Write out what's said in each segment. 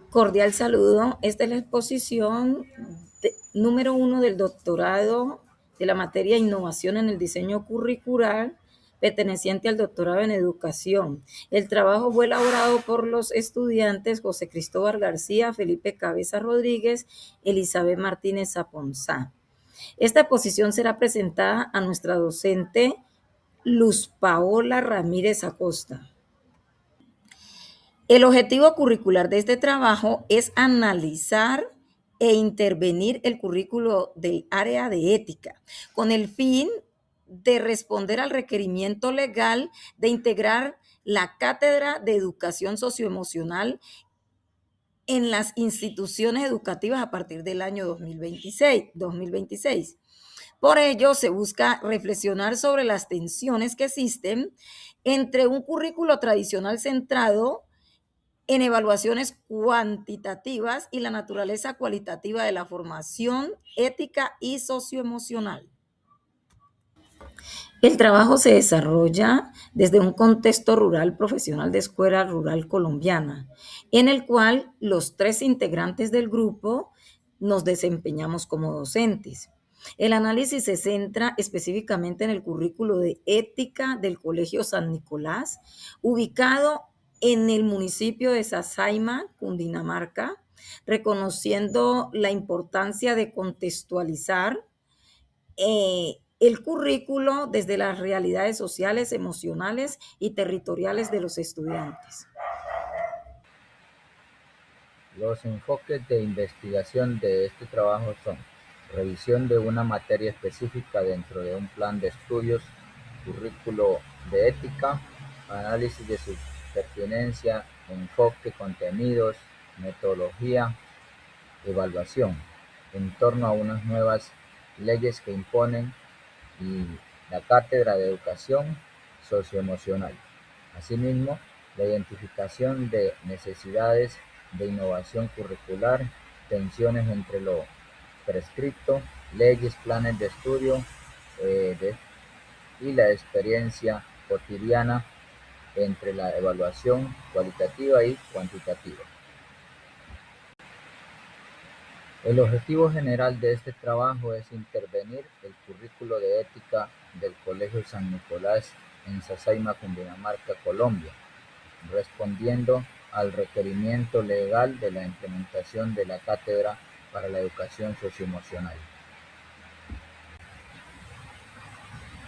Cordial saludo. Esta es la exposición número 1 del doctorado de la materia Innovación en el Diseño Curricular, perteneciente al doctorado en Educación. El trabajo fue elaborado por los estudiantes José Cristóbal García, Felipe Cabeza Rodríguez, Elizabeth Martínez Aponzá. Esta exposición será presentada a nuestra docente Luz Paola Ramírez Acosta. El objetivo curricular de este trabajo es analizar e intervenir el currículo del área de ética con el fin de responder al requerimiento legal de integrar la cátedra de educación socioemocional en las instituciones educativas a partir del año 2026. Por ello, se busca reflexionar sobre las tensiones que existen entre un currículo tradicional centrado en evaluaciones cuantitativas y la naturaleza cualitativa de la formación ética y socioemocional. El trabajo se desarrolla desde un contexto rural profesional de escuela rural colombiana, en el cual los 3 integrantes del grupo nos desempeñamos como docentes. El análisis se centra específicamente en el currículo de ética del Colegio San Nicolás, ubicado en el municipio de Sasaima, Cundinamarca, reconociendo la importancia de contextualizar el currículo desde las realidades sociales, emocionales y territoriales de los estudiantes. Los enfoques de investigación de este trabajo son: revisión de una materia específica dentro de un plan de estudios, currículo de ética, análisis de su pertinencia, enfoque, contenidos, metodología, evaluación, en torno a unas nuevas leyes que imponen y la Cátedra de Educación Socioemocional. Asimismo, la identificación de necesidades de innovación curricular, tensiones entre lo prescripto, leyes, planes de estudio y la experiencia cotidiana entre la evaluación cualitativa y cuantitativa. El objetivo general de este trabajo es intervenir el currículo de ética del Colegio San Nicolás en Sasaima, Cundinamarca, Colombia, respondiendo al requerimiento legal de la implementación de la Cátedra para la Educación Socioemocional.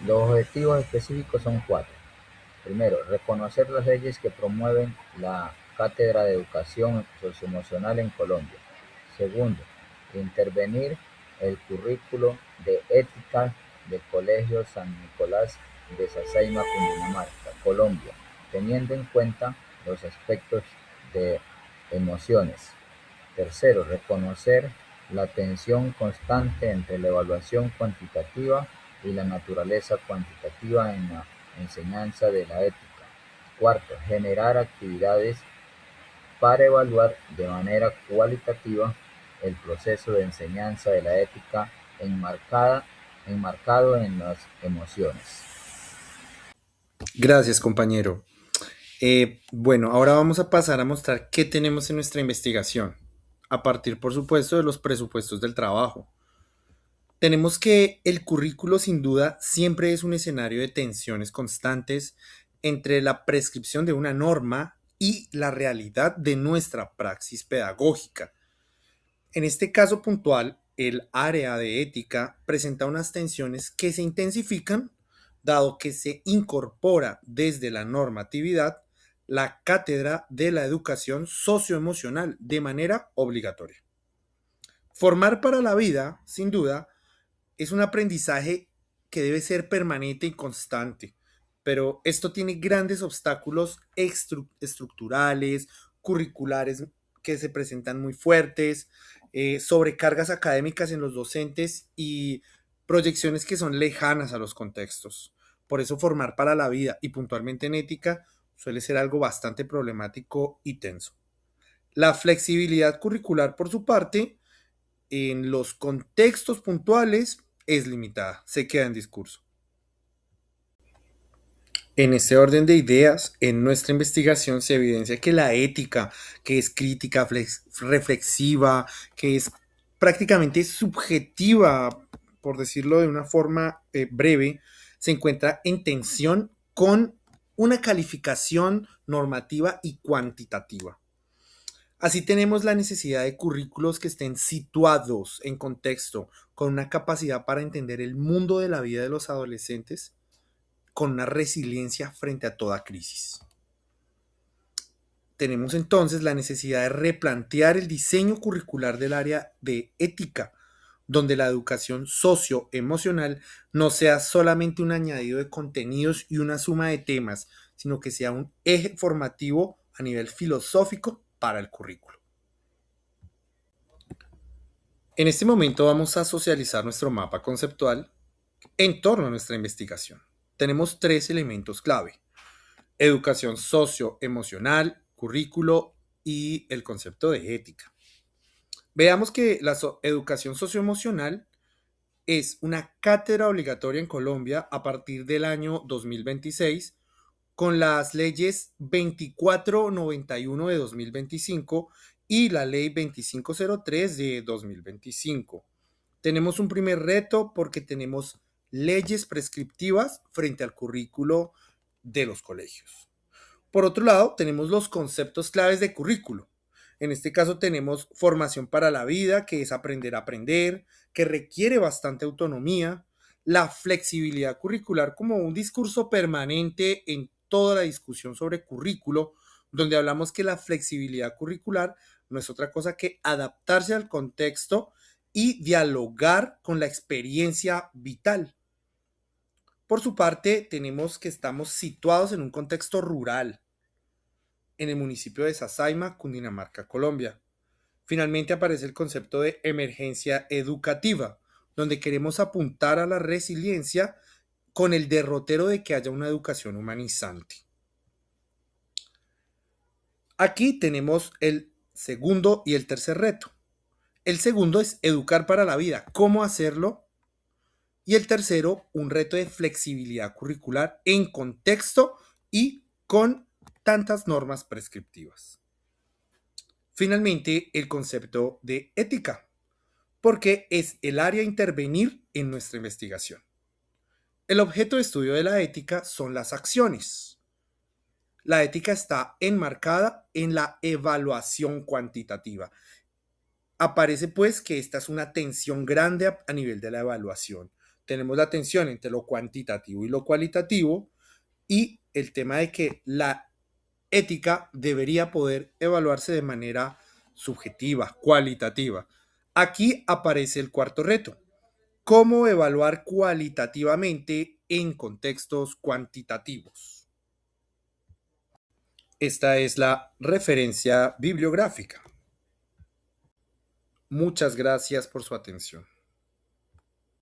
Los objetivos específicos son 4. Primero, reconocer las leyes que promueven la Cátedra de Educación Socioemocional en Colombia. Segundo, intervenir el currículo de ética del Colegio San Nicolás de Sasaima, Cundinamarca, Colombia, teniendo en cuenta los aspectos de emociones. Tercero, reconocer la tensión constante entre la evaluación cuantitativa y la naturaleza cuantitativa en la enseñanza de la ética. Cuarto, generar actividades para evaluar de manera cualitativa el proceso de enseñanza de la ética enmarcado en las emociones. Gracias, compañero. Bueno, ahora vamos a pasar a mostrar qué tenemos en nuestra investigación, a partir, por supuesto, de los presupuestos del trabajo. Tenemos que el currículo, sin duda, siempre es un escenario de tensiones constantes entre la prescripción de una norma y la realidad de nuestra praxis pedagógica. En este caso puntual, el área de ética presenta unas tensiones que se intensifican dado que se incorpora desde la normatividad la cátedra de la educación socioemocional de manera obligatoria. Formar para la vida, sin duda, es un aprendizaje que debe ser permanente y constante, pero esto tiene grandes obstáculos estructurales, curriculares que se presentan muy fuertes, sobrecargas académicas en los docentes y proyecciones que son lejanas a los contextos. Por eso formar para la vida y puntualmente en ética suele ser algo bastante problemático y tenso. La flexibilidad curricular, por su parte, en los contextos puntuales es limitada, se queda en discurso. En este orden de ideas, en nuestra investigación se evidencia que la ética, que es crítica, reflexiva, que es prácticamente subjetiva, por decirlo de una forma breve, se encuentra en tensión con una calificación normativa y cuantitativa. Así tenemos la necesidad de currículos que estén situados en contexto, con una capacidad para entender el mundo de la vida de los adolescentes, con una resiliencia frente a toda crisis. Tenemos entonces la necesidad de replantear el diseño curricular del área de ética, donde la educación socioemocional no sea solamente un añadido de contenidos y una suma de temas, sino que sea un eje formativo a nivel filosófico para el currículo. En este momento vamos a socializar nuestro mapa conceptual en torno a nuestra investigación. Tenemos tres elementos clave: educación socioemocional, currículo y el concepto de ética. Veamos que la educación socioemocional es una cátedra obligatoria en Colombia a partir del año 2026 con las leyes 2491 de 2025 y la ley 2503 de 2025. Tenemos un primer reto porque tenemos leyes prescriptivas frente al currículo de los colegios. Por otro lado, tenemos los conceptos claves de currículo. En este caso tenemos formación para la vida, que es aprender a aprender, que requiere bastante autonomía, la flexibilidad curricular como un discurso permanente en toda la discusión sobre currículo, donde hablamos que la flexibilidad curricular no es otra cosa que adaptarse al contexto y dialogar con la experiencia vital. Por su parte, tenemos que estamos situados en un contexto rural, en el municipio de Sasaima, Cundinamarca, Colombia. Finalmente aparece el concepto de emergencia educativa, donde queremos apuntar a la resiliencia con el derrotero de que haya una educación humanizante. Aquí tenemos el segundo y el tercer reto. El segundo es educar para la vida, cómo hacerlo. Y el tercero, un reto de flexibilidad curricular en contexto y con tantas normas prescriptivas. Finalmente, el concepto de ética, porque es el área a intervenir en nuestra investigación. El objeto de estudio de la ética son las acciones. La ética está enmarcada en la evaluación cuantitativa. Aparece pues que esta es una tensión grande a nivel de la evaluación. Tenemos la tensión entre lo cuantitativo y lo cualitativo y el tema de que la ética debería poder evaluarse de manera subjetiva, cualitativa. Aquí aparece el cuarto reto: cómo evaluar cualitativamente en contextos cuantitativos. Esta es la referencia bibliográfica. Muchas gracias por su atención.